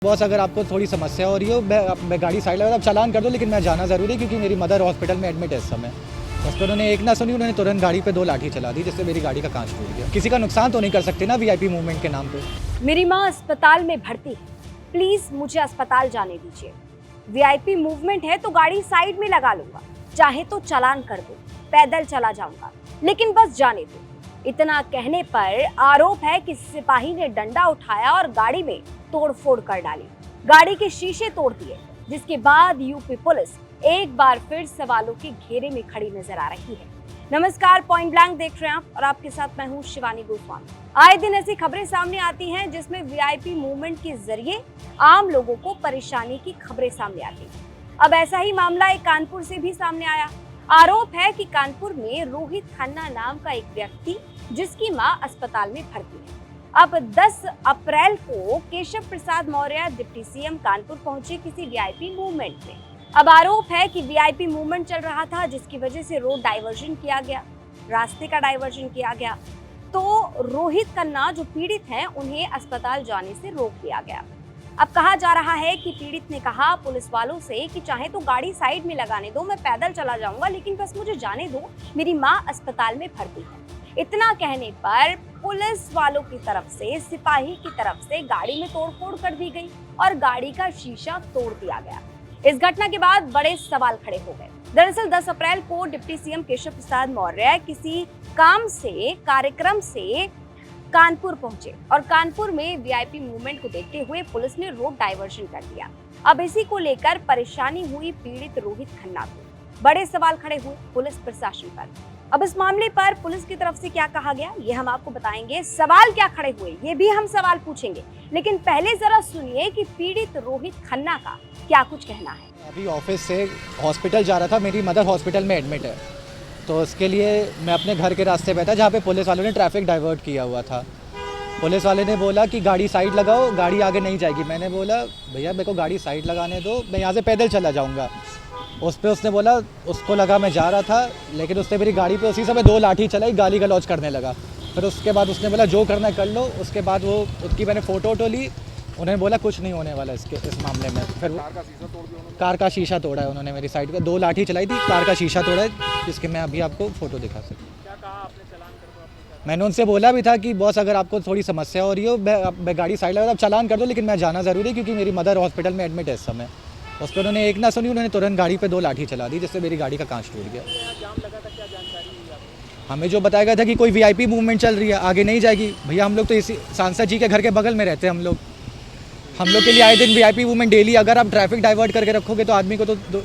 Boss, अगर आपको थोड़ी समस्या हो रही हो, मैं गाड़ी साइड लगा, आप चालान कर दो, लेकिन मैं जाना ज़रूरी है क्योंकि मेरी मदर हॉस्पिटल में एडमिट है इस समय। बस पर उन्होंने एक ना सुनी, उन्होंने तुरंत गाड़ी पे 2 लाठी चला दी, जिससे मेरी गाड़ी का कांच टूट गया। किसी का नुकसान तो नहीं कर सकते ना वीआईपी मूवमेंट के नाम पे। मेरी माँ अस्पताल में भर्ती है, प्लीज मुझे अस्पताल जाने दीजिए। वीआईपी मूवमेंट है तो गाड़ी साइड में लगा लूंगा, चाहे तो चालान कर दो, पैदल चला जाऊंगा, लेकिन बस जाने दो। इतना कहने पर आरोप है कि सिपाही ने डंडा उठाया और गाड़ी में तोड़फोड़ कर डाली, गाड़ी के शीशे तोड़ दिए, जिसके बाद यूपी पुलिस एक बार फिर सवालों के घेरे में खड़ी नजर आ रही है। नमस्कार, पॉइंट ब्लैंक देख रहे हैं आप और आपके साथ मैं हूं शिवानी गोस्वामी। आए दिन ऐसी खबरें सामने आती हैं जिसमें वीआईपी मूवमेंट के जरिए आम लोगों को परेशानी की खबरें सामने आती हैं। अब ऐसा ही मामला एक कानपुर से भी सामने आया। आरोप है कि कानपुर में रोहित खन्ना नाम का एक व्यक्ति, जिसकी मां अस्पताल में भर्ती है। अब 10 अप्रैल को केशव प्रसाद मौर्य डिप्टी सीएम कानपुर पहुंचे किसी वीआईपी मूवमेंट में। अब आरोप है कि वीआईपी मूवमेंट चल रहा था, जिसकी वजह से रोड डाइवर्जन किया गया, रास्ते का डाइवर्जन किया गया। तो रोहित खन्ना जो पीड़ित हैं, उन्हें अस्पताल जाने से रोक दिया गया। अब कहा जा रहा है कि पीड़ित ने कहा पुलिस वालों से कि चाहे तो गाड़ी साइड में लगाने दो, मैं पैदल चला जाऊंगा, लेकिन बस मुझे जाने दो, मेरी मां अस्पताल में भर्ती है। इतना कहने पर पुलिस वालों की तरफ से, सिपाही की तरफ से गाड़ी में तोड़फोड़ कर दी गई और गाड़ी का शीशा तोड़ दिया गया। इस घटना के बाद बड़े सवाल खड़े हो गए। दरअसल 10 अप्रैल को डिप्टी सीएम केशव प्रसाद मौर्य किसी कार्यक्रम से कानपुर पहुंचे और कानपुर में वीआईपी मूवमेंट को देखते हुए पुलिस ने रोड डाइवर्जन कर दिया। अब इसी को लेकर परेशानी हुई पीड़ित रोहित खन्ना को। बड़े सवाल खड़े हुए पुलिस प्रशासन पर। अब इस मामले पर पुलिस की तरफ से क्या कहा गया, ये हम आपको बताएंगे। सवाल क्या खड़े हुए, ये भी हम सवाल पूछेंगे, लेकिन पहले जरा सुनिए कि पीड़ित रोहित खन्ना का क्या कुछ कहना है। अभी ऑफिस से हॉस्पिटल जा रहा था, मेरी मदर हॉस्पिटल में एडमिट है, तो उसके लिए मैं अपने घर के रास्ते पे था जहाँ पे पुलिस वालों ने ट्रैफिक डाइवर्ट किया हुआ था। पुलिस वाले ने बोला कि गाड़ी साइड लगाओ, गाड़ी आगे नहीं जाएगी। मैंने बोला भैया मेरे को गाड़ी साइड लगाने दो, मैं यहाँ से पैदल चला जाऊँगा। उस पर उसने बोला, उसको लगा मैं जा रहा था, लेकिन उसने मेरी गाड़ी पे उसी समय 2 लाठी चलाई, गाली गलौज करने लगा। फिर उसके बाद उसने बोला जो करना कर लो। उसके बाद वो उसकी मैंने फ़ोटो ली, उन्होंने बोला कुछ नहीं होने वाला इस मामले में। फिर कार का शीशा तोड़ा है उन्होंने, मेरी साइड पे 2 लाठी चलाई थी, कार का शीशा तोड़ा है, जिसके मैं अभी आपको फ़ोटो दिखा सकता हूँ। क्या कहा आपने, चालान कर दो आपने? मैंने उनसे बोला भी था कि बॉस, अगर आपको थोड़ी समस्या हो रही हो, मैं गाड़ी साइड लगा, आप चालान कर दो, लेकिन मैं जाना ज़रूरी है क्योंकि मेरी मदर हॉस्पिटल में एडमिट है इस समय। उस पर उन्होंने एक ना सुनी, उन्होंने तुरंत गाड़ी पे 2 लाठी चला दी, जिससे मेरी गाड़ी का कांच टूट गया। यहाँ जाम लगा था, क्या जानकारी हुई आपको? हमें जो बताया गया था कि कोई वीआईपी मूवमेंट चल रही है, आगे नहीं जाएगी। भैया हम लोग तो इसी सांसद जी के घर के बगल में रहते हैं। हम लोग के लिए आए दिन वीआईपी मूवमेंट डेली। अगर आप ट्रैफिक डाइवर्ट करके रखोगे तो आदमी को तो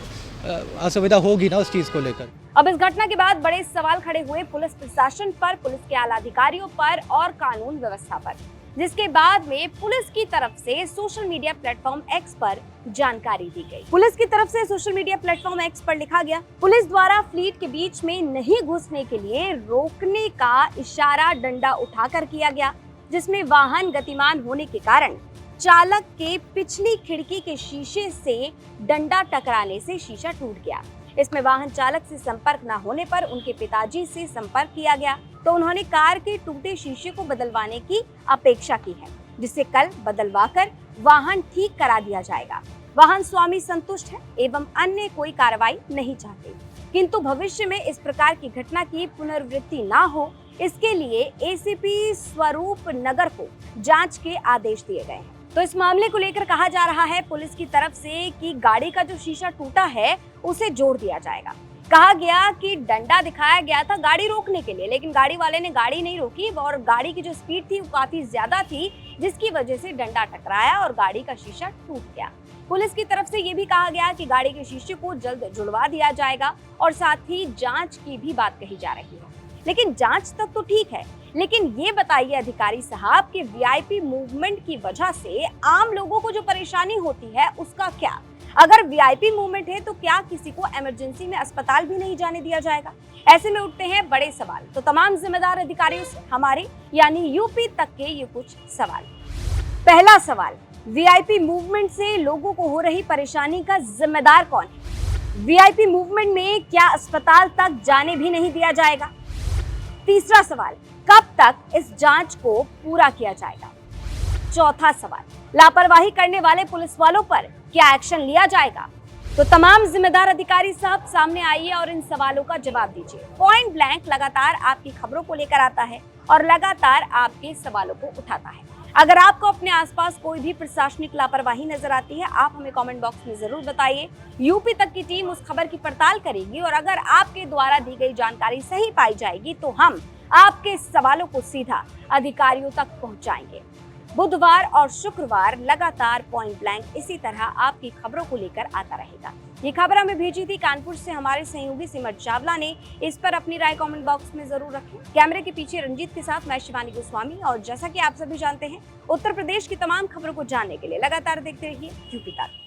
असुविधा होगी ना उस चीज़ को लेकर। अब इस घटना के बाद बड़े सवाल खड़े हुए पुलिस प्रशासन पर, पुलिस के आला अधिकारियों पर और कानून व्यवस्था पर, जिसके बाद में पुलिस की तरफ से सोशल मीडिया प्लेटफॉर्म एक्स पर जानकारी दी गई। पुलिस की तरफ से सोशल मीडिया प्लेटफॉर्म एक्स पर लिखा गया, पुलिस द्वारा फ्लीट के बीच में नहीं घुसने के लिए रोकने का इशारा डंडा उठाकर किया गया, जिसमें वाहन गतिमान होने के कारण चालक के पिछली खिड़की के शीशे से डंडा टकराने से शीशा टूट गया। इसमें वाहन चालक से संपर्क न होने पर उनके पिताजी से संपर्क किया गया, तो उन्होंने कार के टूटे शीशे को बदलवाने की अपेक्षा की है, जिसे कल बदलवाकर वाहन ठीक करा दिया जाएगा। वाहन स्वामी संतुष्ट है एवं अन्य कोई कार्रवाई नहीं चाहते, किंतु भविष्य में इस प्रकार की घटना की पुनरावृत्ति न हो, इसके लिए एसीपी स्वरूप नगर को जांच के आदेश दिए गए हैं। तो इस मामले को लेकर कहा जा रहा है पुलिस की तरफ से कि गाड़ी का जो शीशा टूटा है उसे जोड़ दिया जाएगा। कहा गया कि डंडा दिखाया गया था गाड़ी रोकने के लिए, लेकिन गाड़ी वाले ने गाड़ी नहीं रोकी और गाड़ी की जो स्पीड थी वो काफी ज्यादा थी, जिसकी वजह से डंडा टकराया और गाड़ी का शीशा टूट गया। पुलिस की तरफ से ये भी कहा गया कि गाड़ी के शीशे को जल्द जुड़वा दिया जाएगा और साथ ही जांच की भी बात कही जा रही है। लेकिन जांच तक तो ठीक है, लेकिन ये बताइए अधिकारी साहब कि वीआईपी मूवमेंट की वजह से आम लोगों को जो परेशानी होती है उसका क्या? अगर वीआईपी मूवमेंट है तो क्या किसी को इमरजेंसी में अस्पताल भी नहीं जाने दिया जाएगा? ऐसे में उठते हैं बड़े सवाल। तो तमाम जिम्मेदार अधिकारियों से हमारे यानी यूपी तक के ये कुछ सवाल। पहला सवाल, वीआईपी मूवमेंट से लोगों को हो रही परेशानी का जिम्मेदार कौन है? वीआईपी मूवमेंट में क्या अस्पताल तक जाने भी नहीं दिया जाएगा? तीसरा सवाल, कब तक इस जांच को पूरा किया जाएगा? चौथा सवाल, लापरवाही करने वाले पुलिस वालों पर क्या एक्शन लिया जाएगा? तो तमाम जिम्मेदार अधिकारी साहब सामने आइए और इन सवालों का जवाब दीजिए। पॉइंट ब्लैंक लगातार आपकी खबरों को लेकर आता है और लगातार आपके सवालों को उठाता है। अगर आपको अपने आसपास कोई भी प्रशासनिक लापरवाही नजर आती है, आप हमें कमेंट बॉक्स में जरूर बताइए। यूपी तक की टीम उस खबर की पड़ताल करेगी और अगर आपके द्वारा दी गई जानकारी सही पाई जाएगी तो हम आपके सवालों को सीधा अधिकारियों तक पहुंचाएंगे। बुधवार और शुक्रवार लगातार पॉइंट ब्लैंक इसी तरह आपकी खबरों को लेकर आता रहेगा। ये खबर हमें भेजी थी कानपुर से हमारे सहयोगी सिमर चावला ने। इस पर अपनी राय कमेंट बॉक्स में जरूर रखें। कैमरे के पीछे रंजीत के साथ मैं शिवानी गोस्वामी। और जैसा कि आप सभी जानते हैं, उत्तर प्रदेश की तमाम खबरों को जानने के लिए लगातार देखते रहिए यूपी तक।